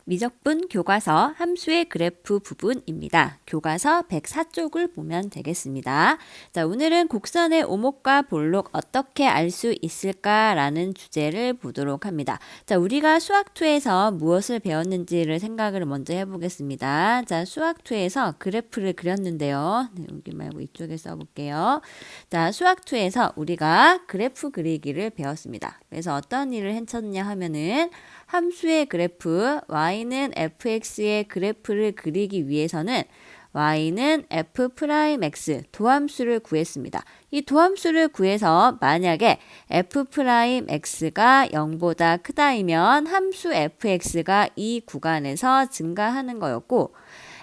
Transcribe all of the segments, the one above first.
미적분 교과서 함수의 그래프 부분입니다. 교과서 104쪽을 보면 되겠습니다. 자, 오늘은 곡선의 오목과 볼록 어떻게 알 수 있을까라는 주제를 보도록 합니다. 자, 우리가 수학2에서 무엇을 배웠는지를 생각을 먼저 해보겠습니다. 자, 수학2에서 그래프를 그렸는데요. 네, 여기 말고 이쪽에 써볼게요. 자, 수학2에서 우리가 그래프 그리기를 배웠습니다. 그래서 어떤 일을 했었냐 하면은 함수의 그래프 y는 fx의 그래프를 그리기 위해서는 y는 f'x 도함수를 구했습니다. 이 도함수를 구해서 만약에 f'x가 0보다 크다이면 함수 fx가 이 구간에서 증가하는 거였고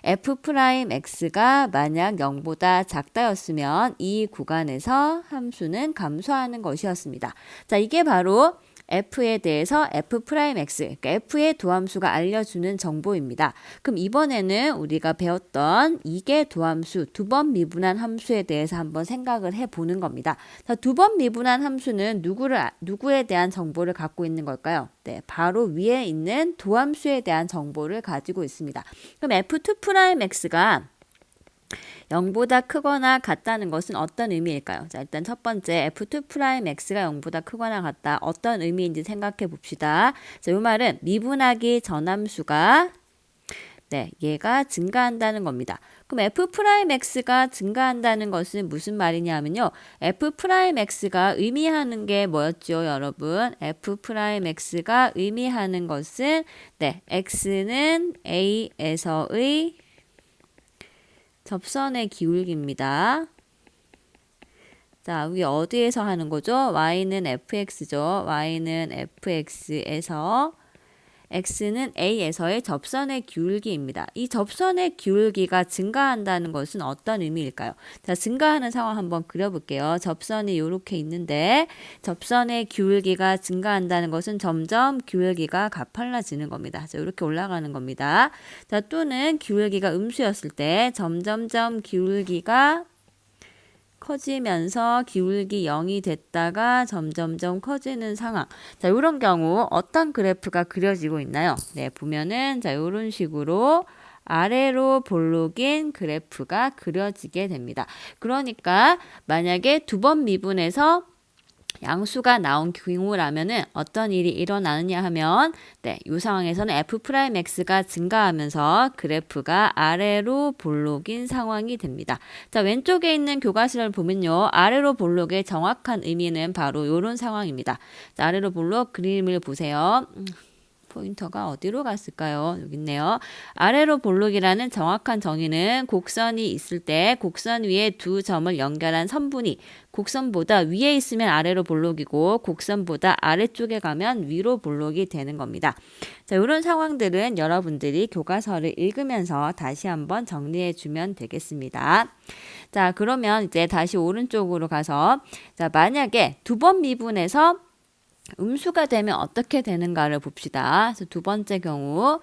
f'x가 만약 0보다 작다였으면 이 구간에서 함수는 감소하는 것이었습니다. 자, 이게 바로 f에 대해서 f'x, 그러니까 f의 도함수가 알려주는 정보입니다. 그럼 이번에는 우리가 배웠던 이게 도함수, 두 번 미분한 함수에 대해서 한번 생각을 해보는 겁니다. 자, 두 번 미분한 함수는 누구에 대한 정보를 갖고 있는 걸까요? 네, 바로 위에 있는 도함수에 대한 정보를 가지고 있습니다. 그럼 f2'x가 0보다 크거나 같다는 것은 어떤 의미일까요? 자, 일단 첫 번째 f2'x가 0보다 크거나 같다. 어떤 의미인지 생각해 봅시다. 자, 이 말은 미분하기 전함수가 얘가 증가한다는 겁니다. 그럼 f'x가 증가한다는 것은 무슨 말이냐면요. f'x가 의미하는 게 뭐였죠, 여러분? f'x가 의미하는 것은 x는 a에서의 접선의 기울기입니다. 자, 여기 어디에서 하는 거죠? y는 fx죠. y는 fx에서 x는 a에서의 접선의 기울기입니다. 이 접선의 기울기가 증가한다는 것은 어떤 의미일까요? 자, 증가하는 상황 한번 그려볼게요. 접선이 이렇게 있는데 접선의 기울기가 증가한다는 것은 점점 기울기가 가팔라지는 겁니다. 자, 이렇게 올라가는 겁니다. 자, 또는 기울기가 음수였을 때 점점점 기울기가 커지면서 기울기 0이 됐다가 점점점 커지는 상황. 자, 이런 경우 어떤 그래프가 그려지고 있나요? 네, 보면은 자, 이런 식으로 아래로 볼록인 그래프가 그려지게 됩니다. 그러니까 만약에 두 번 미분해서 양수가 나온 경우라면은 어떤 일이 일어나느냐 하면 이 상황에서는 f'x가 증가하면서 그래프가 아래로 볼록인 상황이 됩니다. 자, 왼쪽에 있는 교과서를 보면요. 아래로 볼록의 정확한 의미는 바로 이런 상황입니다. 자, 아래로 볼록 그림을 보세요. 포인터가 어디로 갔을까요? 여기 있네요. 아래로 볼록이라는 정확한 정의는 곡선이 있을 때 곡선 위에 두 점을 연결한 선분이 곡선보다 위에 있으면 아래로 볼록이고 곡선보다 아래쪽에 가면 위로 볼록이 되는 겁니다. 자, 이런 상황들은 여러분들이 교과서를 읽으면서 다시 한번 정리해 주면 되겠습니다. 자, 그러면 이제 다시 오른쪽으로 가서 자, 만약에 두 번 미분해서 음수가 되면 어떻게 되는가를 봅시다. 그래서 두 번째 경우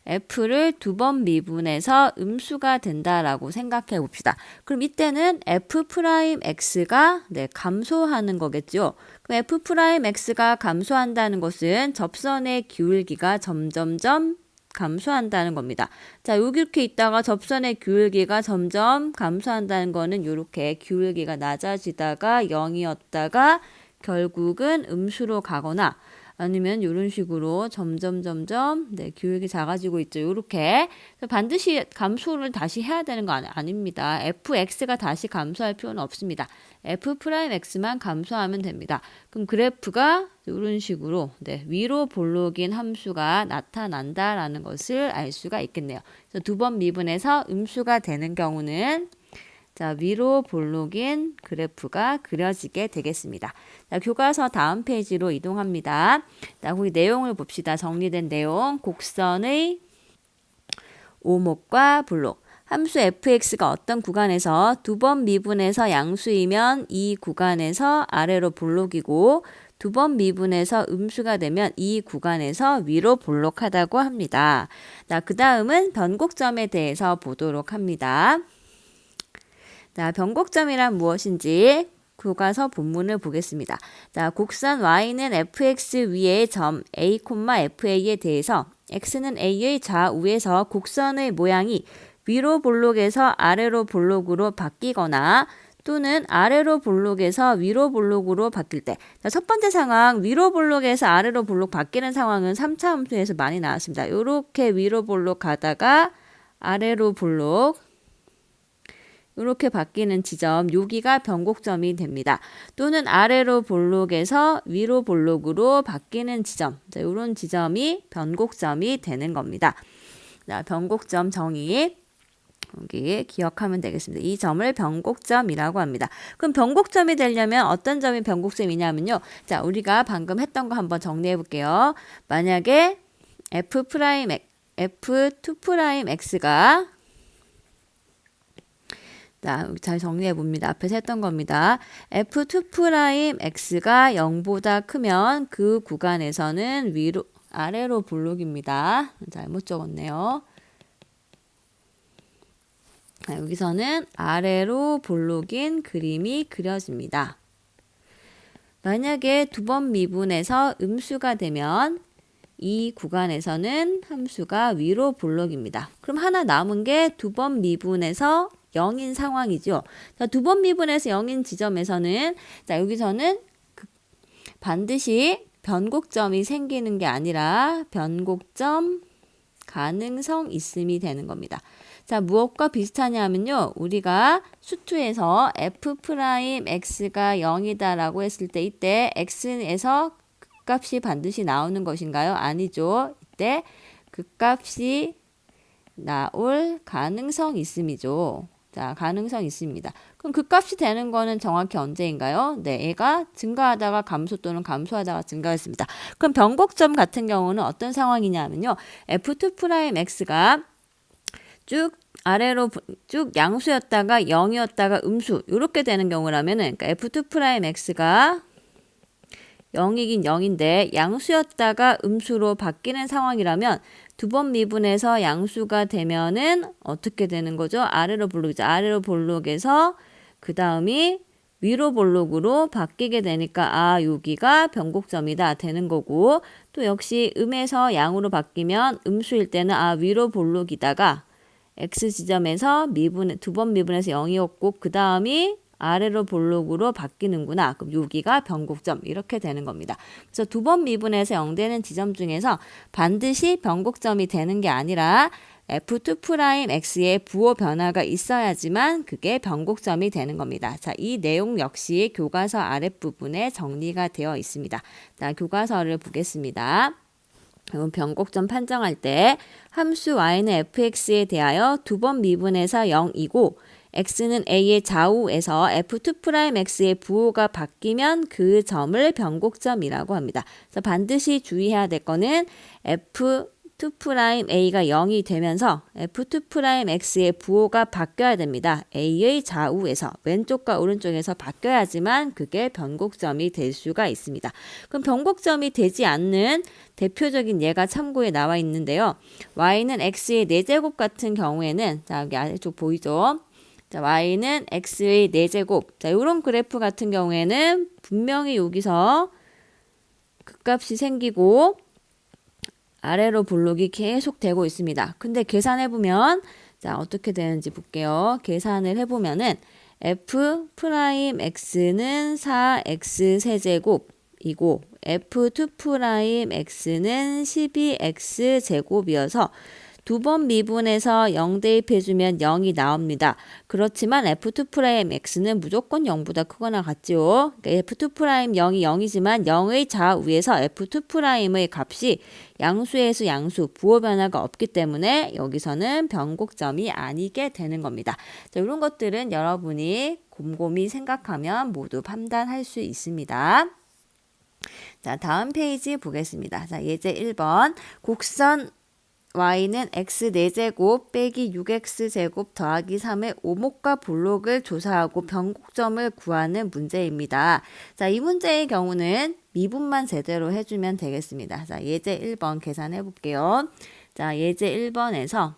f를 두 번 미분해서 음수가 된다라고 생각해 봅시다. 그럼 이때는 f'x가 감소하는 거겠죠. 그럼 f'x가 감소한다는 것은 접선의 기울기가 점점점 감소한다는 겁니다. 자, 여기 이렇게 있다가 접선의 기울기가 점점 감소한다는 거는 이렇게 기울기가 낮아지다가 0이었다가 결국은 음수로 가거나 아니면 이런 식으로 점점 기울기 작아지고 있죠. 이렇게 반드시 감소를 다시 해야 되는 거 아닙니다. fx가 다시 감소할 필요는 없습니다. f'x만 감소하면 됩니다. 그럼 그래프가 이런 식으로 위로 볼록인 함수가 나타난다라는 것을 알 수가 있겠네요. 그래서 두 번 미분해서 음수가 되는 경우는 자, 위로 볼록인 그래프가 그려지게 되겠습니다. 자, 교과서 다음 페이지로 이동합니다. 자, 거기 내용을 봅시다. 정리된 내용. 곡선의 오목과 볼록. 함수 fx가 어떤 구간에서 두 번 미분해서 양수이면 이 구간에서 아래로 볼록이고 두 번 미분해서 음수가 되면 이 구간에서 위로 볼록하다고 합니다. 자, 그 다음은 변곡점에 대해서 보도록 합니다. 자, 변곡점이란 무엇인지 교과서 본문을 보겠습니다. 자, 곡선 y는 fx 위의 점 a, fa에 대해서 x는 a의 좌우에서 곡선의 모양이 위로 볼록에서 아래로 볼록으로 바뀌거나 또는 아래로 볼록에서 위로 볼록으로 바뀔 때. 자, 첫 번째 상황, 위로 볼록에서 아래로 볼록 바뀌는 상황은 3차 함수에서 많이 나왔습니다. 이렇게 위로 볼록 가다가 아래로 볼록 이렇게 바뀌는 지점, 여기가 변곡점이 됩니다. 또는 아래로 볼록에서 위로 볼록으로 바뀌는 지점, 자, 이런 지점이 변곡점이 되는 겁니다. 자, 변곡점 정의. 여기 기억하면 되겠습니다. 이 점을 변곡점이라고 합니다. 그럼 변곡점이 되려면 어떤 점이 변곡점이냐면요. 자, 우리가 방금 했던 거 한번 정리해 볼게요. 만약에 f2'x가 자, 잘 정리해 봅니다. 앞에서 했던 겁니다. f2'x가 0보다 크면 그 구간에서는 아래로 볼록입니다. 잘못 적었네요. 여기서는 아래로 볼록인 그림이 그려집니다. 만약에 두 번 미분해서 음수가 되면 이 구간에서는 함수가 위로 볼록입니다. 그럼 하나 남은 게 두 번 미분해서 0인 상황이죠. 자, 두 번 미분해서 0인 지점에서는 자, 여기서는 반드시 변곡점이 생기는 게 아니라 변곡점 가능성 있음이 되는 겁니다. 자, 무엇과 비슷하냐면요. 우리가 수투에서 f'x가 0이다라고 했을 때 이때 x에서 극값이 반드시 나오는 것인가요? 아니죠. 이때 극값이 나올 가능성 있음이죠. 자, 가능성 있습니다. 그럼 극값이 되는 거는 정확히 언제인가요? 네, 얘가 증가하다가 감소 또는 감소하다가 증가했습니다. 그럼 변곡점 같은 경우는 어떤 상황이냐면요. f2'x가 쭉 아래로 쭉 양수였다가 0이었다가 음수 이렇게 되는 경우라면은 그러니까 f2'x가 0이긴 0인데 양수였다가 음수로 바뀌는 상황이라면 두 번 미분해서 양수가 되면은 어떻게 되는 거죠? 아래로 볼록이죠. 아래로 볼록에서 그 다음이 위로 볼록으로 바뀌게 되니까 여기가 변곡점이다 되는 거고 또 역시 음에서 양으로 바뀌면 음수일 때는 위로 볼록이다가 x 지점에서 두 번 미분해서 0이었고 그 다음이 아래로 볼록으로 바뀌는구나. 그럼 여기가 변곡점 이렇게 되는 겁니다. 그래서 두 번 미분해서 0 되는 지점 중에서 반드시 변곡점이 되는 게 아니라 f2'x의 부호 변화가 있어야지만 그게 변곡점이 되는 겁니다. 자, 이 내용 역시 교과서 아랫부분에 정리가 되어 있습니다. 자, 교과서를 보겠습니다. 변곡점 판정할 때 함수 y는 fx에 대하여 두 번 미분해서 0이고 x는 a의 좌우에서 f2'x의 부호가 바뀌면 그 점을 변곡점이라고 합니다. 그래서 반드시 주의해야 될 거는 f2'a가 0이 되면서 f2'x의 부호가 바뀌어야 됩니다. a의 좌우에서 왼쪽과 오른쪽에서 바뀌어야지만 그게 변곡점이 될 수가 있습니다. 그럼 변곡점이 되지 않는 대표적인 예가 참고에 나와 있는데요. y는 x의 4제곱 같은 경우에는 자, 여기 아래쪽 보이죠? 자, y는 x의 4제곱. 자, 이런 그래프 같은 경우에는 분명히 여기서 극값이 생기고 아래로 볼록이 계속 되고 있습니다. 근데 계산해보면 자, 어떻게 되는지 볼게요. 계산을 해보면은 f'x는 4x 세제곱이고 f2'x는 12x 제곱이어서 두 번 미분해서 0 대입해주면 0이 나옵니다. 그렇지만 f2'x는 무조건 0보다 크거나 같죠. 그러니까 f2'0이 0이지만 0의 좌우에서 f2'의 값이 양수에서 양수, 부호 변화가 없기 때문에 여기서는 변곡점이 아니게 되는 겁니다. 자, 이런 것들은 여러분이 곰곰이 생각하면 모두 판단할 수 있습니다. 자, 다음 페이지 보겠습니다. 자, 예제 1번. 곡선 y는 x 4제곱 빼기 6x제곱 더하기 3의 오목과 볼록을 조사하고 변곡점을 구하는 문제입니다. 자, 이 문제의 경우는 미분만 제대로 해주면 되겠습니다. 자, 예제 1번 계산해 볼게요. 자, 예제 1번에서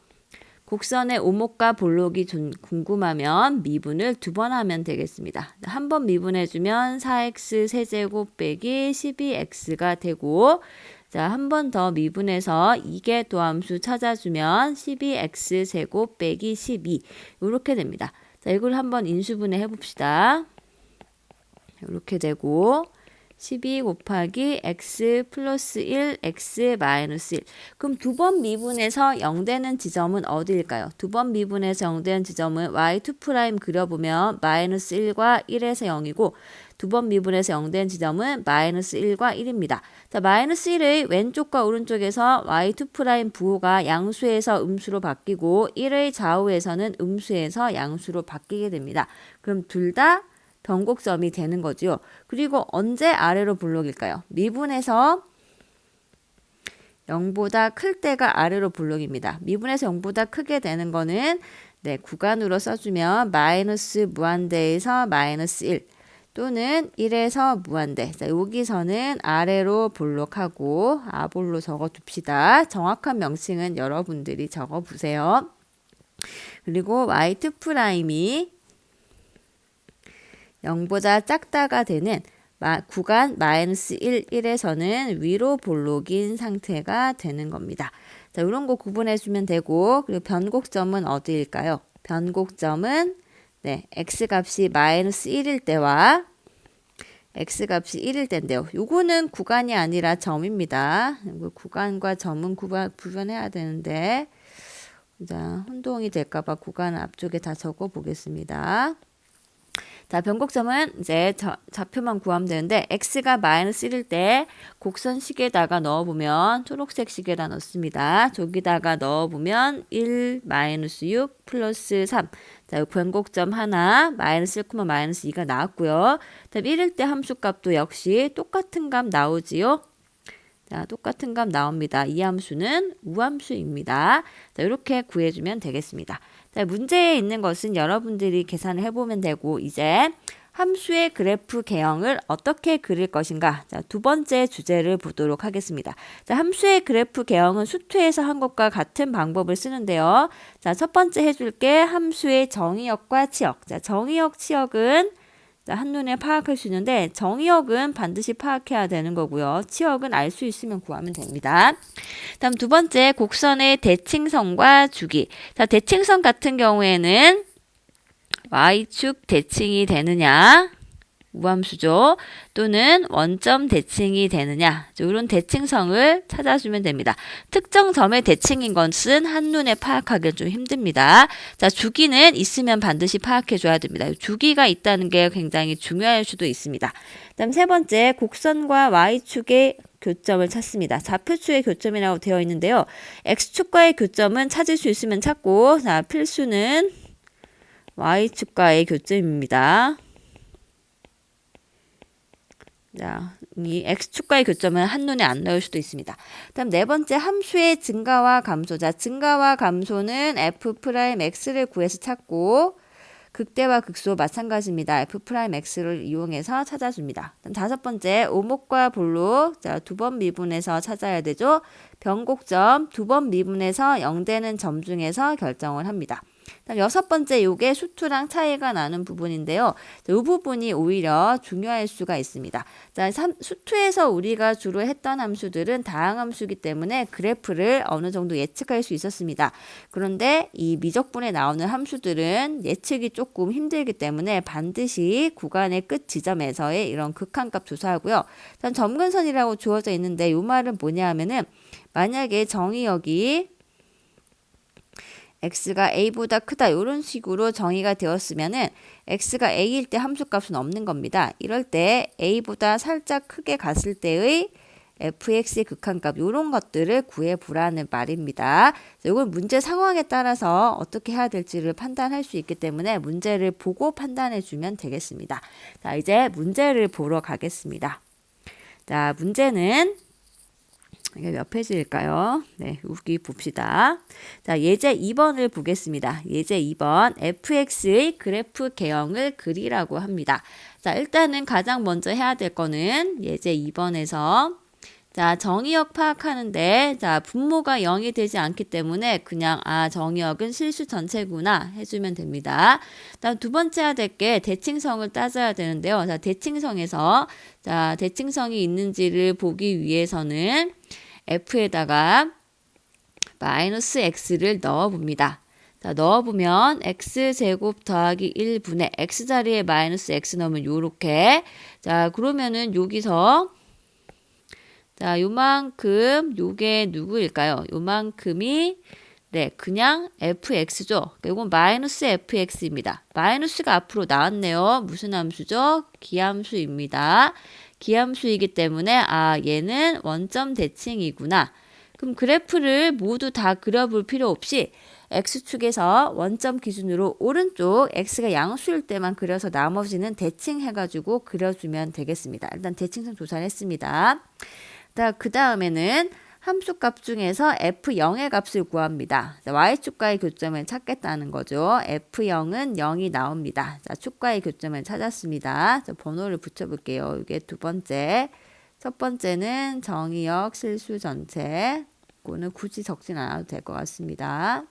곡선의 오목과 볼록이 궁금하면 미분을 2번 하면 되겠습니다. 한 번 미분해주면 4x 세제곱 빼기 12x가 되고 자, 한 번 더 미분해서 이계 도함수 찾아주면 12x제곱 빼기 12 이렇게 됩니다. 자, 이걸 한번 인수분해 해봅시다. 이렇게 되고 12 곱하기 x 플러스 1, x 마이너스 1. 그럼 두 번 미분해서 0되는 지점은 어디일까요? 두 번 미분해서 0되는 지점은 y2' 그려보면 마이너스 1과 1에서 0이고 두 번 미분해서 0되는 지점은 마이너스 1과 1입니다. 자, 마이너스 1의 왼쪽과 오른쪽에서 y2' 부호가 양수에서 음수로 바뀌고 1의 좌우에서는 음수에서 양수로 바뀌게 됩니다. 그럼 둘 다 변곡점이 되는 거죠. 그리고 언제 아래로 볼록일까요? 미분해서 0보다 클 때가 아래로 볼록입니다. 미분해서 0보다 크게 되는 거는 네, 구간으로 써주면 마이너스 무한대에서 마이너스 1 또는 1에서 무한대. 자, 여기서는 아래로 볼록하고 아볼로 적어둡시다. 정확한 명칭은 여러분들이 적어보세요. 그리고 y2'이 0보다 작다가 되는 구간 마이너스 1, 1에서는 위로 볼록인 상태가 되는 겁니다. 자, 이런 거 구분해주면 되고, 그리고 변곡점은 어디일까요? 변곡점은 네, x값이 마이너스 1일 때와 x값이 1일 때인데요. 요거는 구간이 아니라 점입니다. 구간과 점은 구분해야 되는데, 자, 혼동이 될까봐 구간 앞쪽에 다 적어 보겠습니다. 자, 변곡점은 이제 좌표만 구하면 되는데 x가 마이너스 1일 때 곡선식에다가 넣어보면 초록색 식에다 넣습니다. 저기다가 넣어보면 1 마이너스 6 플러스 3. 자, 변곡점 하나 마이너스 1, 마이너스 2가 나왔고요. 다음 1일 때 함수값도 역시 똑같은 값 나오지요. 자, 똑같은 값 나옵니다. 이 함수는 우함수입니다. 자, 이렇게 구해주면 되겠습니다. 자, 문제에 있는 것은 여러분들이 계산을 해보면 되고 이제 함수의 그래프 개형을 어떻게 그릴 것인가. 자, 두 번째 주제를 보도록 하겠습니다. 자, 함수의 그래프 개형은 수투에서 한 것과 같은 방법을 쓰는데요. 자, 첫 번째 해줄게 함수의 정의역과 치역. 자, 정의역, 치역은 한눈에 파악할 수 있는데 정의역은 반드시 파악해야 되는 거고요. 치역은 알 수 있으면 구하면 됩니다. 다음 두 번째 곡선의 대칭선과 주기. 자, 대칭선 같은 경우에는 y축 대칭이 되느냐 우함수죠. 또는 원점 대칭이 되느냐 이런 대칭성을 찾아주면 됩니다. 특정 점의 대칭인 것은 한눈에 파악하기 좀 힘듭니다. 자, 주기는 있으면 반드시 파악해줘야 됩니다. 주기가 있다는 게 굉장히 중요할 수도 있습니다. 다음 세 번째 곡선과 y축의 교점을 찾습니다. 좌표축의 교점이라고 되어 있는데요. x축과의 교점은 찾을 수 있으면 찾고 자, 필수는 y축과의 교점입니다. 자, 이 x축과의 교점은 한눈에 안 나올 수도 있습니다. 다음 네 번째 함수의 증가와 감소. 자, 증가와 감소는 f'x를 구해서 찾고 극대와 극소 마찬가지입니다. f'x를 이용해서 찾아줍니다. 다음 다섯 번째 오목과 볼록. 자, 두 번 미분해서 찾아야 되죠. 변곡점 두 번 미분해서 0되는 점 중에서 결정을 합니다. 다음 여섯 번째 요게 수투랑 차이가 나는 부분인데요. 이 부분이 오히려 중요할 수가 있습니다. 자, 수투에서 우리가 주로 했던 함수들은 다항함수이기 때문에 그래프를 어느 정도 예측할 수 있었습니다. 그런데 이 미적분에 나오는 함수들은 예측이 조금 힘들기 때문에 반드시 구간의 끝 지점에서의 이런 극한값 조사하고요. 다음 점근선이라고 주어져 있는데 이 말은 뭐냐 하면은 만약에 정의역이 x가 a보다 크다 이런 식으로 정의가 되었으면은 x가 a일 때 함수값은 없는 겁니다. 이럴 때 a보다 살짝 크게 갔을 때의 fx의 극한값 이런 것들을 구해보라는 말입니다. 이건 문제 상황에 따라서 어떻게 해야 될지를 판단할 수 있기 때문에 문제를 보고 판단해 주면 되겠습니다. 자, 이제 문제를 보러 가겠습니다. 자, 문제는 이게 몇 페이지일까요? 네, 여기 봅시다. 자, 예제 2번을 보겠습니다. 예제 2번 fx의 그래프 개형을 그리라고 합니다. 자, 일단은 가장 먼저 해야 될 거는 예제 2번에서 자, 정의역 파악하는데 자, 분모가 0이 되지 않기 때문에 그냥 정의역은 실수 전체구나 해주면 됩니다. 다음 두 번째 해야 될 게 대칭성을 따져야 되는데요. 자, 대칭성에서 자, 대칭성이 있는지를 보기 위해서는 f에다가 마이너스 x를 넣어봅니다. 자, 넣어보면 x제곱 더하기 1분의 x자리에 마이너스 x 넣으면 요렇게. 자, 그러면은 여기서 자, 요만큼 요게 누구일까요? 요만큼이 네, 그냥 fx죠. 이건 마이너스 fx입니다. 마이너스가 앞으로 나왔네요. 무슨 함수죠? 기함수입니다. 기함수이기 때문에 아, 얘는 원점 대칭이구나. 그럼 그래프를 모두 다 그려볼 필요 없이 x축에서 원점 기준으로 오른쪽 x가 양수일 때만 그려서 나머지는 대칭해가지고 그려주면 되겠습니다. 일단 대칭성 조사를 했습니다. 그 다음에는 함수값 중에서 f0의 값을 구합니다. 자, y축과의 교점을 찾겠다는 거죠. f0은 0이 나옵니다. 자, 축과의 교점을 찾았습니다. 자, 번호를 붙여볼게요. 이게 두 번째. 첫 번째는 정의역 실수 전체. 이거는 굳이 적진 않아도 될 것 같습니다.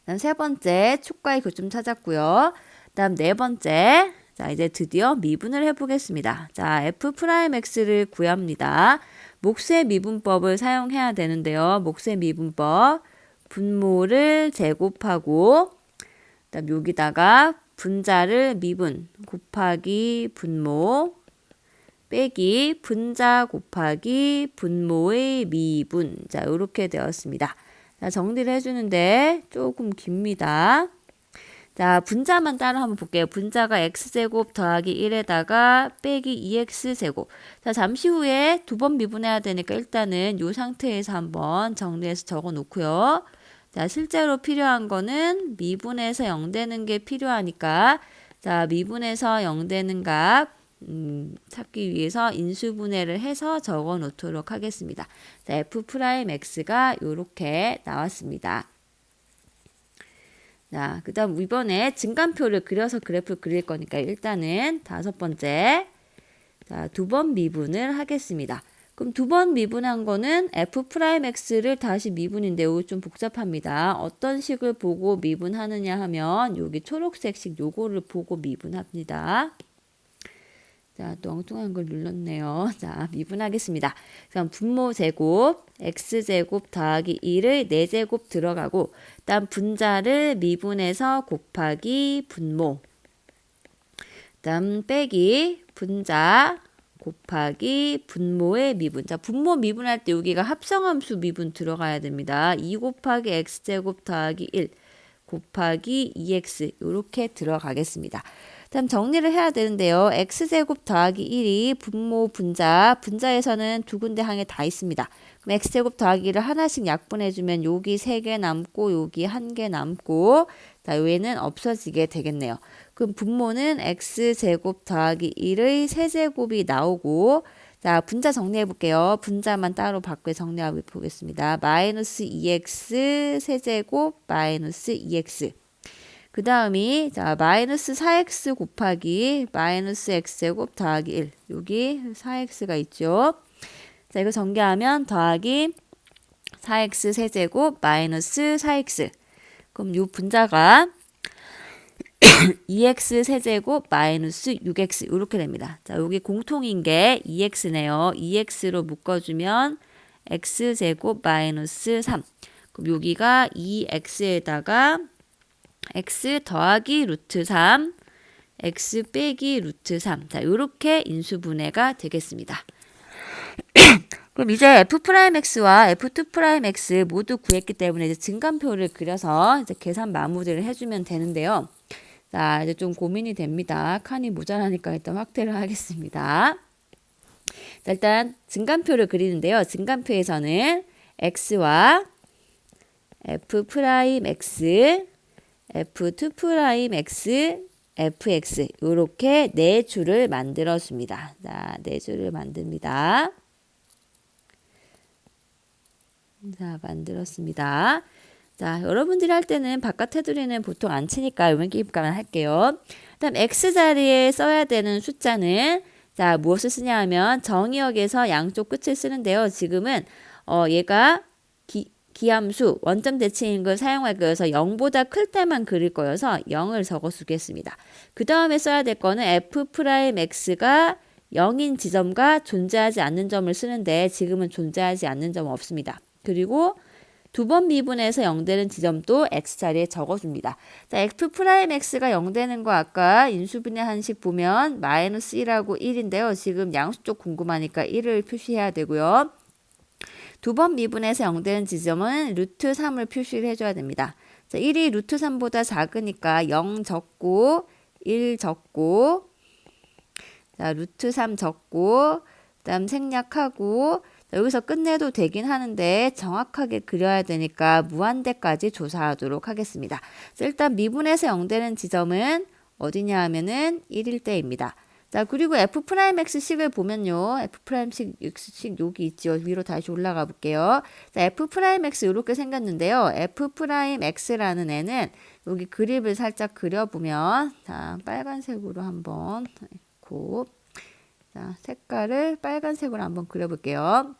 그다음 세 번째 축과의 교점 찾았고요. 그다음 네 번째. 자, 이제 드디어 미분을 해보겠습니다. 자, f'x를 구합니다. 몫의 미분법을 사용해야 되는데요. 몫의 미분법, 분모를 제곱하고 그다음 여기다가 분자를 미분 곱하기 분모 빼기 분자 곱하기 분모의 미분. 자, 이렇게 되었습니다. 자, 정리를 해주는데 조금 깁니다. 자, 분자만 따로 한번 볼게요. 분자가 x제곱 더하기 1에다가 빼기 2x제곱. 자, 잠시 후에 두 번 미분해야 되니까 일단은 이 상태에서 한번 정리해서 적어 놓고요. 자, 실제로 필요한 거는 미분해서 0 되는 게 필요하니까 자, 미분해서 0 되는 값 찾기 위해서 인수분해를 해서 적어 놓도록 하겠습니다. 자, f'x가 이렇게 나왔습니다. 자, 그 다음 이번에 증간표를 그려서 그래프를 그릴 거니까 일단은 다섯 번째, 자, 두 번 미분을 하겠습니다. 그럼 두 번 미분한 거는 f'x를 다시 미분인데 이거 좀 복잡합니다. 어떤 식을 보고 미분하느냐 하면 여기 초록색식 요거를 보고 미분합니다. 자, 또 엉뚱한 걸 눌렀네요. 자, 미분하겠습니다. 그럼 분모 제곱, x제곱 더하기 1의 4제곱 들어가고, 다음 분자를 미분해서 곱하기 분모, 다음 빼기 분자 곱하기 분모의 미분. 자, 분모 미분할 때 여기가 합성함수 미분 들어가야 됩니다. 2 곱하기 x제곱 더하기 1 곱하기 2x 이렇게 들어가겠습니다. 다음 정리를 해야 되는데요. x제곱 더하기 1이 분모 분자에서는 두 군데 항에 다 있습니다. 그럼 x제곱 더하기 1을 하나씩 약분해주면 여기 3개 남고 여기 1개 남고 자, 얘는 없어지게 되겠네요. 그럼 분모는 x제곱 더하기 1의 세제곱이 나오고 자, 분자 정리해 볼게요. 분자만 따로 밖에 정리해 보겠습니다. 마이너스 2x 세제곱 마이너스 2x 그 다음이 자 마이너스 4x 곱하기 마이너스 x제곱 더하기 1 여기 4x가 있죠. 자 이거 전개하면 더하기 4x 세제곱 마이너스 4x 그럼 이 분자가 2x 세제곱 마이너스 6x 이렇게 됩니다. 자 여기 공통인 게 2x네요. 2x로 묶어주면 x제곱 마이너스 3 그럼 여기가 2x에다가 x 더하기 루트 3, x 빼기 루트 3. 자, 요렇게 인수분해가 되겠습니다. 그럼 이제 f'x와 f2'x 모두 구했기 때문에 이제 증간표를 그려서 이제 계산 마무리를 해주면 되는데요. 자, 이제 좀 고민이 됩니다. 칸이 모자라니까 일단 확대를 하겠습니다. 자, 일단 증간표를 그리는데요. 증간표에서는 x와 f'x f2'x, fx 이렇게 네 줄을 만들어 줍니다. 자, 네 줄을 만듭니다. 자, 만들었습니다. 자, 여러분들이 할 때는 바깥 테두리는 보통 안 치니까 요만큼만 할게요. 그다음 x 자리에 써야 되는 숫자는 자, 무엇을 쓰냐 하면 정의역에서 양쪽 끝을 쓰는데요. 지금은 얘가 기함수 원점 대칭인 걸 사용할 거여서 0보다 클 때만 그릴 거여서 0을 적어 주겠습니다. 그 다음에 써야 될 거는 f'x가 0인 지점과 존재하지 않는 점을 쓰는데 지금은 존재하지 않는 점은 없습니다. 그리고 두 번 미분해서 0 되는 지점도 x자리에 적어줍니다. 자, f'x가 0 되는 거 아까 인수분해 한식 보면 마이너스 1하고 1인데요. 지금 양수 쪽 궁금하니까 1을 표시해야 되고요. 두 번 미분해서 0 되는 지점은 루트 3을 표시를 해줘야 됩니다. 자, 1이 루트 3보다 작으니까 0 적고 1 적고 자, 루트 3 적고 그다음 생략하고 여기서 끝내도 되긴 하는데 정확하게 그려야 되니까 무한대까지 조사하도록 하겠습니다. 일단 미분해서 0 되는 지점은 어디냐 하면은 1일 때입니다. 자, 그리고 f'x식을 보면요. f'x식 여기 있죠. 위로 다시 올라가 볼게요. 자, f'x 이렇게 생겼는데요. f'x라는 애는 여기 그립을 살짝 그려보면 자, 빨간색으로 한번 있고 자, 색깔을 빨간색으로 한번 그려볼게요.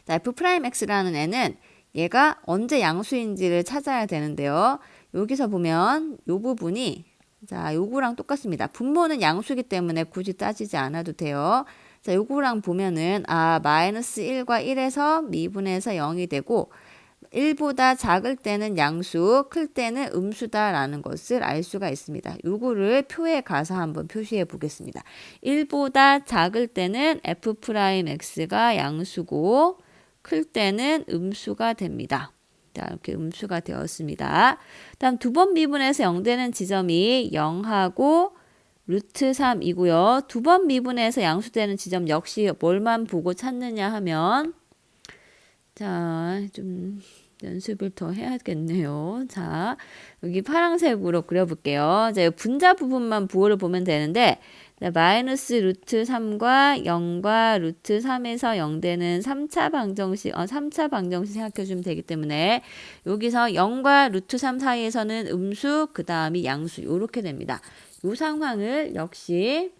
자, f'x라는 애는 얘가 언제 양수인지를 찾아야 되는데요. 여기서 보면 이 부분이 자, 요거랑 똑같습니다. 분모는 양수이기 때문에 굳이 따지지 않아도 돼요. 자, 요거랑 보면은 마이너스 1과 1에서 미분해서 0이 되고 1보다 작을 때는 양수, 클 때는 음수다라는 것을 알 수가 있습니다. 요거를 표에 가서 한번 표시해 보겠습니다. 1보다 작을 때는 f'x가 양수고 클 때는 음수가 됩니다. 자, 이렇게 음수가 되었습니다. 다음 두 번 미분해서 0 되는 지점이 0하고 루트 3이고요. 두 번 미분해서 양수되는 지점 역시 뭘만 보고 찾느냐 하면 자, 좀 연습을 더 해야겠네요. 자, 여기 파란색으로 그려볼게요. 자, 분자 부분만 부호를 보면 되는데 마이너스 루트 3과 0과 루트 3에서 0 되는 3차 방정식, 3차 방정식 생각해주면 되기 때문에 여기서 0과 루트 3 사이에서는 음수, 그 다음이 양수 이렇게 됩니다. 이 상황을 역시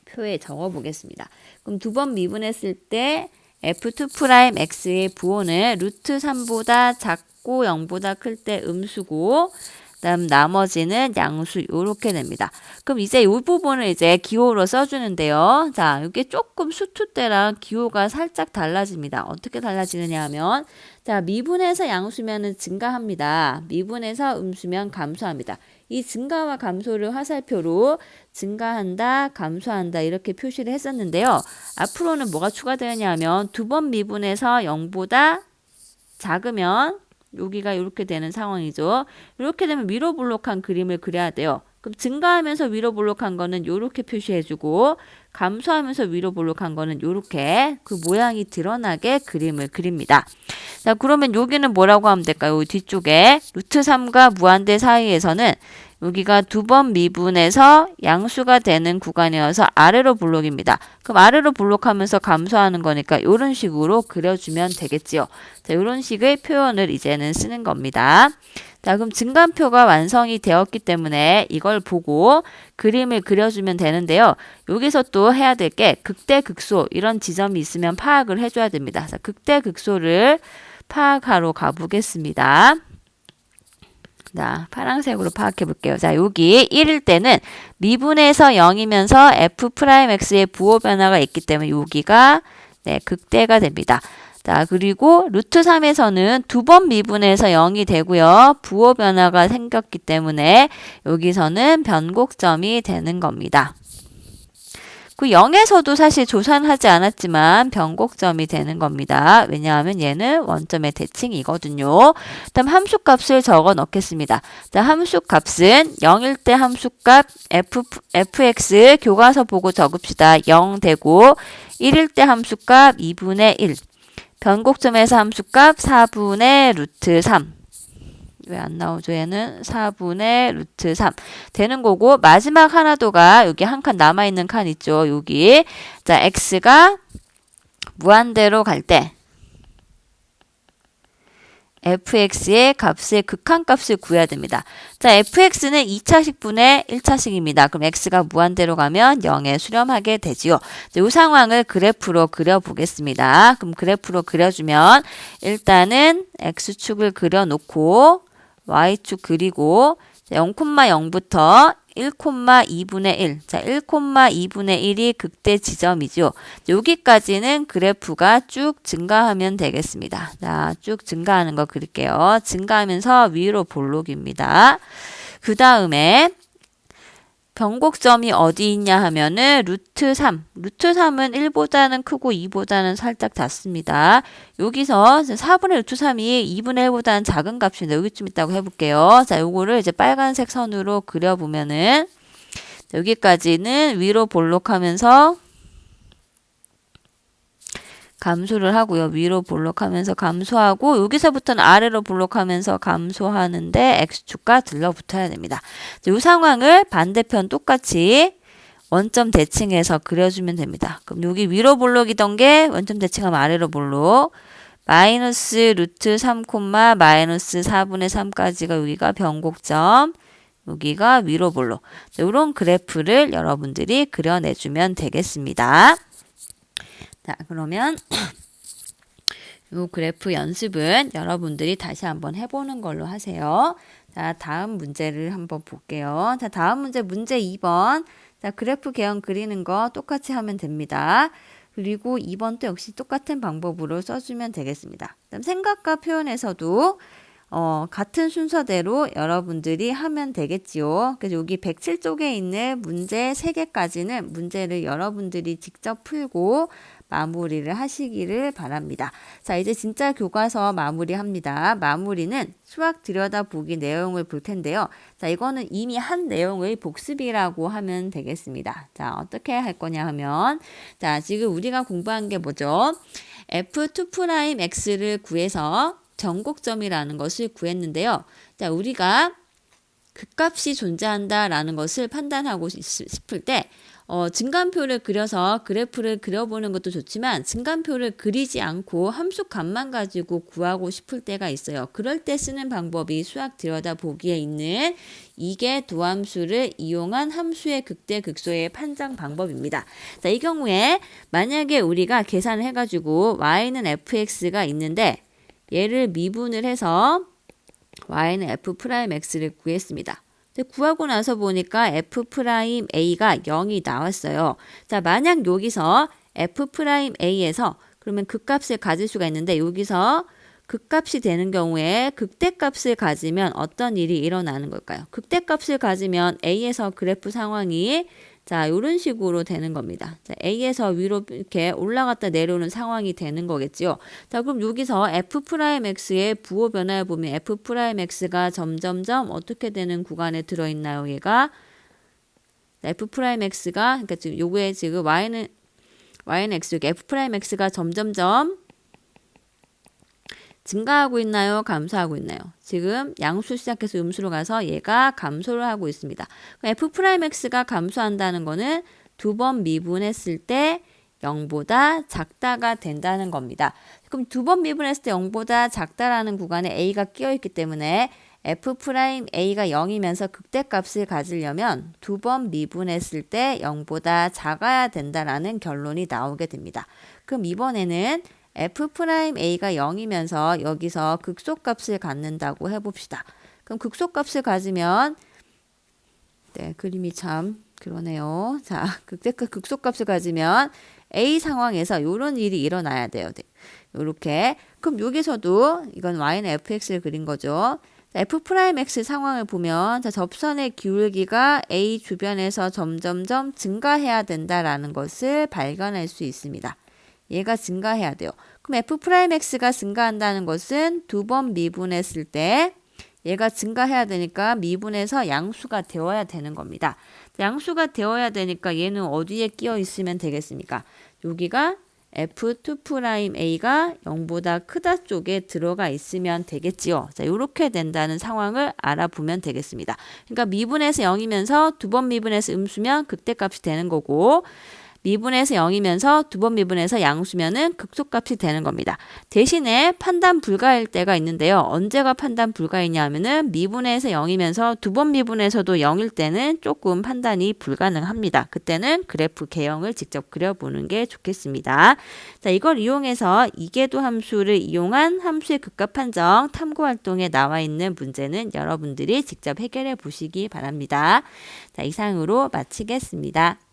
표에 적어 보겠습니다. 그럼 두 번 미분했을 때 f2'x의 부호는 루트 3보다 작고 0보다 클 때 음수고 그다음 나머지는 양수 이렇게 됩니다. 그럼 이제 이 부분을 이제 기호로 써주는데요. 자, 이게 조금 수투 때랑 기호가 살짝 달라집니다. 어떻게 달라지느냐 하면 자, 미분해서 양수면은 증가합니다. 미분해서 음수면 감소합니다. 이 증가와 감소를 화살표로 증가한다, 감소한다 이렇게 표시를 했었는데요. 앞으로는 뭐가 추가되느냐 하면 두 번 미분해서 0보다 작으면 여기가 이렇게 되는 상황이죠. 이렇게 되면 위로 볼록한 그림을 그려야 돼요. 그럼 증가하면서 위로 볼록한 거는 이렇게 표시해주고 감소하면서 위로 볼록한 거는 이렇게 그 모양이 드러나게 그림을 그립니다. 자, 그러면 여기는 뭐라고 하면 될까요? 뒤쪽에 루트 3과 무한대 사이에서는 여기가 두 번 미분해서 양수가 되는 구간이어서 아래로 볼록입니다. 그럼 아래로 볼록하면서 감소하는 거니까 이런 식으로 그려주면 되겠지요. 자, 이런 식의 표현을 이제는 쓰는 겁니다. 자, 그럼 증간표가 완성이 되었기 때문에 이걸 보고 그림을 그려주면 되는데요. 여기서 또 해야 될 게 극대 극소 이런 지점이 있으면 파악을 해줘야 됩니다. 자, 극대 극소를 파악하러 가보겠습니다. 자, 파란색으로 파악해 볼게요. 자, 여기 1일 때는 미분해서 0이면서 f'x의 부호 변화가 있기 때문에 여기가 네, 극대가 됩니다. 자, 그리고 루트 3에서는 두 번 미분해서 0이 되고요. 부호 변화가 생겼기 때문에 여기서는 변곡점이 되는 겁니다. 그 0에서도 사실 조사하지 않았지만 변곡점이 되는 겁니다. 왜냐하면 얘는 원점의 대칭이거든요. 다음 함수값을 적어 넣겠습니다. 자, 함수값은 0일 때 함수값 fx 교과서 보고 적읍시다. 0 되고 1일 때 함수값 2분의 1 변곡점에서 함수값 4분의 루트 3 왜 안 나오죠? 얘는 4분의 루트 3 되는 거고 마지막 하나도가 여기 한 칸 남아있는 칸 있죠. 여기 자 x가 무한대로 갈 때 fx의 값의 극한값을 구해야 됩니다. 자, fx는 2차식분의 1차식입니다. 그럼 x가 무한대로 가면 0에 수렴하게 되지요. 이 상황을 그래프로 그려보겠습니다. 그럼 그래프로 그려주면 일단은 x축을 그려놓고 y축 그리고 0,0부터 1,2분의 1. 자, 1,2분의 1이 극대 지점이죠. 여기까지는 그래프가 쭉 증가하면 되겠습니다. 자, 쭉 증가하는 거 그릴게요. 증가하면서 위로 볼록입니다. 그 다음에 변곡점이 어디 있냐 하면은 루트 3. 루트 3은 1보다는 크고 2보다는 살짝 작습니다. 여기서 4분의 루트 3이 2분의 1보다는 작은 값입니다. 여기쯤 있다고 해볼게요. 자, 요거를 이제 빨간색 선으로 그려보면은 여기까지는 위로 볼록하면서 감소를 하고요. 위로 볼록하면서 감소하고 여기서부터는 아래로 볼록하면서 감소하는데 X축과 들러붙어야 됩니다. 이 상황을 반대편 똑같이 원점 대칭해서 그려주면 됩니다. 그럼 여기 위로 볼록이던 게 원점 대칭하면 아래로 볼록 마이너스 루트 3, 마이너스 4분의 3까지가 여기가 변곡점 여기가 위로 볼록 이런 그래프를 여러분들이 그려내주면 되겠습니다. 자, 그러면 이 그래프 연습은 여러분들이 다시 한번 해보는 걸로 하세요. 자, 다음 문제를 한번 볼게요. 자, 다음 문제 2번. 자, 그래프 개형 그리는 거 똑같이 하면 됩니다. 그리고 2번도 역시 똑같은 방법으로 써주면 되겠습니다. 그다음 생각과 표현에서도 같은 순서대로 여러분들이 하면 되겠지요. 그래서 여기 107쪽에 있는 문제 3개까지는 문제를 여러분들이 직접 풀고 마무리를 하시기를 바랍니다. 자, 이제 진짜 교과서 마무리합니다. 마무리는 수학 들여다보기 내용을 볼 텐데요. 자, 이거는 이미 한 내용의 복습이라고 하면 되겠습니다. 자, 어떻게 할 거냐 하면 자, 지금 우리가 공부한 게 뭐죠? F2'X를 구해서 전곡점이라는 것을 구했는데요. 자, 우리가 극값이 존재한다라는 것을 판단하고 싶을 때 증간표를 그려서 그래프를 그려보는 것도 좋지만 증간표를 그리지 않고 함수값만 가지고 구하고 싶을 때가 있어요. 그럴 때 쓰는 방법이 수학 들여다보기에 있는 이계 도함수를 이용한 함수의 극대 극소의 판정 방법입니다. 자, 이 경우에 만약에 우리가 계산을 해가지고 y는 fx가 있는데 얘를 미분을 해서 y는 f'x를 구했습니다. 구하고 나서 보니까 f'a가 0이 나왔어요. 자, 만약 여기서 f'a에서 그러면 극값을 가질 수가 있는데 여기서 극값이 되는 경우에 극대값을 가지면 어떤 일이 일어나는 걸까요? 극대값을 가지면 A에서 그래프 상황이 자, 이런 식으로 되는 겁니다. 자, A에서 위로 이렇게 올라갔다 내려오는 상황이 되는 거겠죠. 자, 그럼 여기서 F'X의 부호 변화를 보면 F'X가 점점점 어떻게 되는 구간에 들어있나요? 얘가 F'X가 그러니까 지금 요거에 지금 Y는 X 여기 F'X가 점점점 증가하고 있나요? 감소하고 있나요? 지금 양수 시작해서 음수로 가서 얘가 감소를 하고 있습니다. F'X가 감소한다는 거는 2번 미분했을 때 0보다 작다가 된다는 겁니다. 그럼 2번 미분했을 때 0보다 작다라는 구간에 A가 끼어있기 때문에 F'A가 0이면서 극대값을 가지려면 2번 미분했을 때 0보다 작아야 된다라는 결론이 나오게 됩니다. 그럼 이번에는 F'A가 0이면서 여기서 극소값을 갖는다고 해봅시다. 그럼 극소값을 가지면 네, 그림이 참 그러네요. 자, 극소값을 가지면 A 상황에서 이런 일이 일어나야 돼요. 네. 이렇게. 그럼 여기서도 이건 y는 fx를 그린 거죠. 자, F'X 상황을 보면 자, 접선의 기울기가 A 주변에서 점점점 증가해야 된다라는 것을 발견할 수 있습니다. 얘가 증가해야 돼요. 그럼 F'X가 증가한다는 것은 2번 미분했을 때 얘가 증가해야 되니까 미분해서 양수가 되어야 되는 겁니다. 양수가 되어야 되니까 얘는 어디에 끼어 있으면 되겠습니까? 여기가 F2'A가 0보다 크다 쪽에 들어가 있으면 되겠지요. 자, 이렇게 된다는 상황을 알아보면 되겠습니다. 그러니까 미분해서 0이면서 2번 미분해서 음수면 극대값이 되는 거고 미분해서 0이면서 두 번 미분해서 양수면은 극소값이 되는 겁니다. 대신에 판단 불가일 때가 있는데요. 언제가 판단 불가이냐 하면은 미분해서 0이면서 두 번 미분해서도 0일 때는 조금 판단이 불가능합니다. 그때는 그래프 개형을 직접 그려보는 게 좋겠습니다. 자, 이걸 이용해서 이계도 함수를 이용한 함수의 극값 판정 탐구활동에 나와 있는 문제는 여러분들이 직접 해결해 보시기 바랍니다. 자, 이상으로 마치겠습니다.